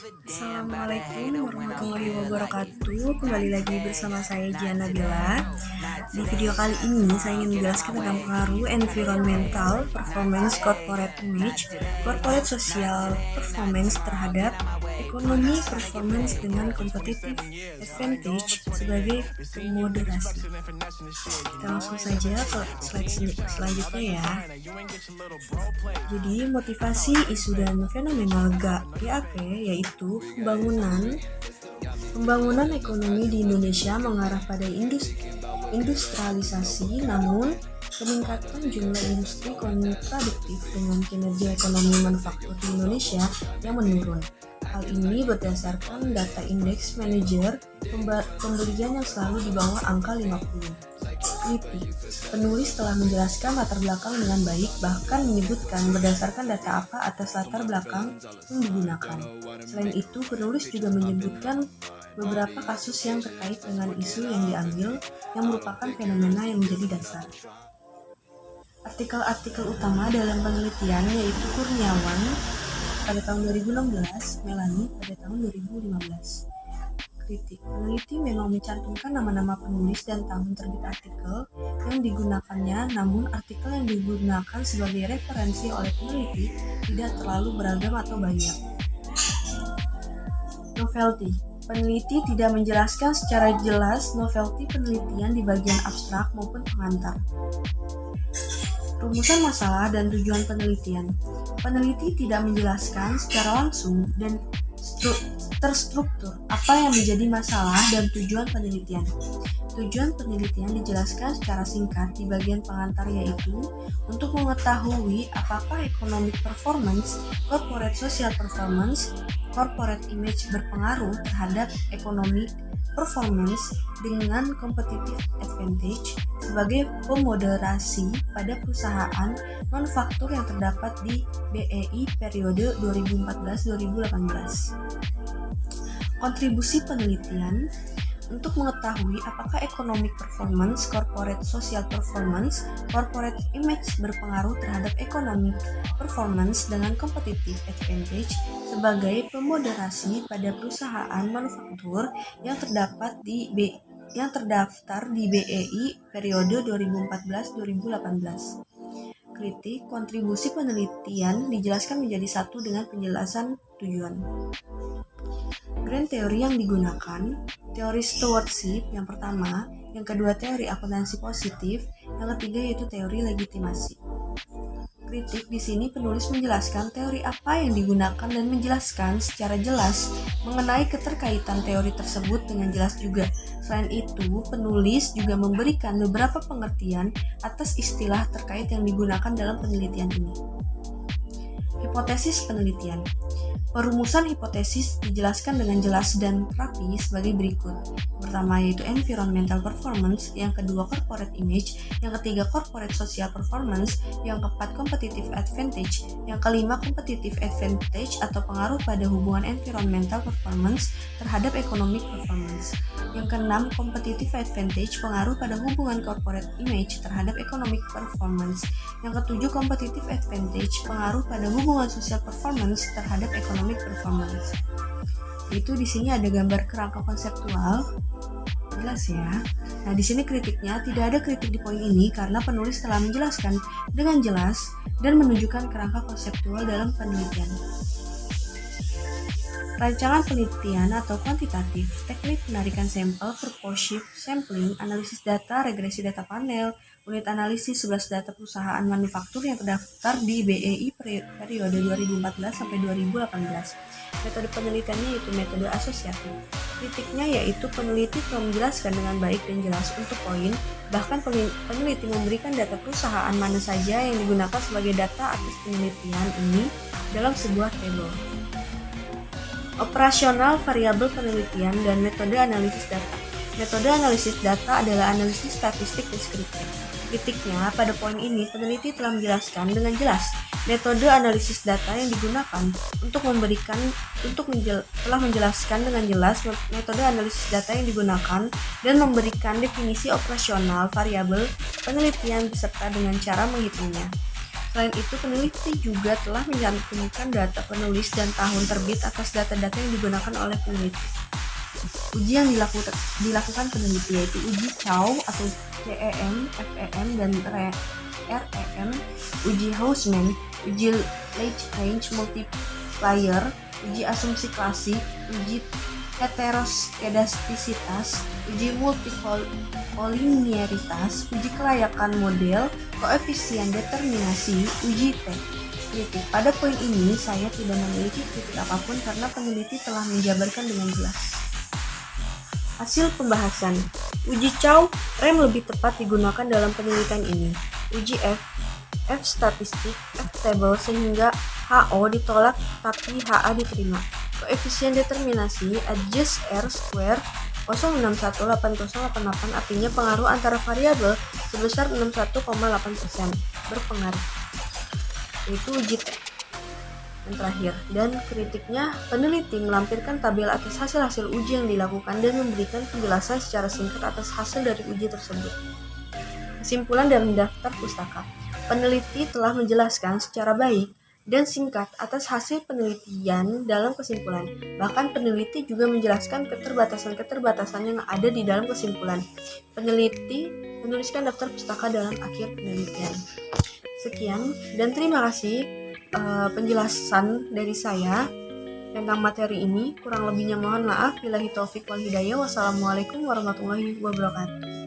Assalamualaikum warahmatullahi wabarakatuh. Kembali lagi bersama saya Giana Bella. Di video kali ini saya ingin menjelaskan tentang pengaruh environmental performance corporate image, corporate social performance terhadap ekonomi performance dengan competitive advantage sebagai moderasi. Kita langsung saja ke slide selanjutnya ya. Jadi motivasi isu dan fenomena GAP yaitu pembangunan ekonomi di Indonesia mengarah pada industrialisasi, namun peningkatan jumlah industri kontradiktif dengan kinerja ekonomi manufaktur di Indonesia yang menurun. Hal ini berdasarkan data indeks manajer pembelian yang selalu di bawah angka 50. Kritik. Penulis telah menjelaskan latar belakang dengan baik, bahkan menyebutkan berdasarkan data apa atas latar belakang yang digunakan. Selain itu, penulis juga menyebutkan beberapa kasus yang terkait dengan isu yang diambil yang merupakan fenomena yang menjadi dasar. Artikel-artikel utama dalam penelitian yaitu Kurniawan pada tahun 2016, Melani pada tahun 2015. Kritik. Peneliti memang mencantumkan nama-nama penulis dan tahun terbit artikel yang digunakannya, namun artikel yang digunakan sebagai referensi oleh peneliti tidak terlalu beragam atau banyak. Novelty. Peneliti tidak menjelaskan secara jelas novelty penelitian di bagian abstrak maupun pengantar. Rumusan masalah dan tujuan penelitian. Peneliti tidak menjelaskan secara langsung dan terstruktur apa yang menjadi masalah dan tujuan penelitian. Tujuan penelitian dijelaskan secara singkat di bagian pengantar, yaitu untuk mengetahui apakah economic performance, corporate social performance, corporate image berpengaruh terhadap economic performance dengan competitive advantage sebagai pemoderasi pada perusahaan manufaktur yang terdapat di BEI periode 2014-2018. Kontribusi penelitian untuk mengetahui apakah economic performance, corporate social performance, corporate image berpengaruh terhadap economic performance dengan competitive advantage sebagai pemoderasi pada perusahaan manufaktur yang terdaftar di BEI periode 2014-2018. Kritik. Kontribusi penelitian dijelaskan menjadi satu dengan penjelasan tujuan. Grand teori yang digunakan, teori stewardship yang pertama, yang kedua teori akuntansi positif, yang ketiga yaitu teori legitimasi. Kritik. Di sini penulis menjelaskan teori apa yang digunakan dan menjelaskan secara jelas mengenai keterkaitan teori tersebut dengan jelas juga. Selain itu, penulis juga memberikan beberapa pengertian atas istilah terkait yang digunakan dalam penelitian ini. Hipotesis penelitian. Perumusan hipotesis dijelaskan dengan jelas dan rapi sebagai berikut. Pertama yaitu environmental performance, yang kedua corporate image, yang ketiga corporate social performance, yang keempat competitive advantage, yang kelima competitive advantage atau pengaruh pada hubungan environmental performance terhadap economic performance, yang keenam competitive advantage, pengaruh pada hubungan corporate image terhadap economic performance, yang ketujuh competitive advantage, pengaruh pada hubungan social performance terhadap economic performance. Itu di sini ada gambar kerangka konseptual, jelas ya. Nah, di sini kritiknya tidak ada kritik di poin ini karena penulis telah menjelaskan dengan jelas dan menunjukkan kerangka konseptual dalam penelitian. Rancangan penelitian atau kuantitatif, teknik penarikan sampel, purposive sampling, analisis data, regresi data panel, unit analisis 11 data perusahaan manufaktur yang terdaftar di BEI periode 2014 sampai 2018. Metode penelitiannya yaitu metode asosiatif. Kritiknya yaitu peneliti telah menjelaskan dengan baik dan jelas untuk poin, bahkan peneliti memberikan data perusahaan mana saja yang digunakan sebagai data atas penelitian ini dalam sebuah tabel. Operasional variabel penelitian dan metode analisis data. Metode analisis data adalah analisis statistik deskriptif. Kritiknya, pada poin ini peneliti telah menjelaskan dengan jelas metode analisis data yang digunakan telah menjelaskan dengan jelas metode analisis data yang digunakan dan memberikan definisi operasional variabel penelitian beserta dengan cara menghitungnya. Selain itu, peneliti juga telah mencantumkan data penulis dan tahun terbit atas data-data yang digunakan oleh peneliti. Uji yang dilakukan peneliti yaitu uji Chow atau CEM, FEM, dan REM, uji Hausman, uji Lagrange multiplier, uji asumsi klasik, uji heteroskedastisitas, uji multikoliniaritas, uji kelayakan model, koefisien determinasi, uji T. Kritik. Pada poin ini, saya tidak memiliki kritik apapun karena peneliti telah menjabarkan dengan jelas. Hasil pembahasan. Uji Chow rem lebih tepat digunakan dalam penelitian ini. Uji F statistik, F table, sehingga HO ditolak tapi HA diterima. Koefisien determinasi adjust R square 0618088 artinya pengaruh antara variabel sebesar 61,8% berpengaruh. Itu uji T. Yang terakhir, dan kritiknya, peneliti melampirkan tabel atas hasil-hasil uji yang dilakukan dan memberikan penjelasan secara singkat atas hasil dari uji tersebut. Kesimpulan dalam daftar pustaka. Peneliti telah menjelaskan secara baik dan singkat atas hasil penelitian dalam kesimpulan. Bahkan peneliti juga menjelaskan keterbatasan-keterbatasan yang ada di dalam kesimpulan. Peneliti menuliskan daftar pustaka dalam akhir penelitian. Sekian dan terima kasih penjelasan dari saya tentang materi ini. Kurang lebihnya mohon maaf. Billahi taufik wal hidayah. Wassalamualaikum warahmatullahi wabarakatuh.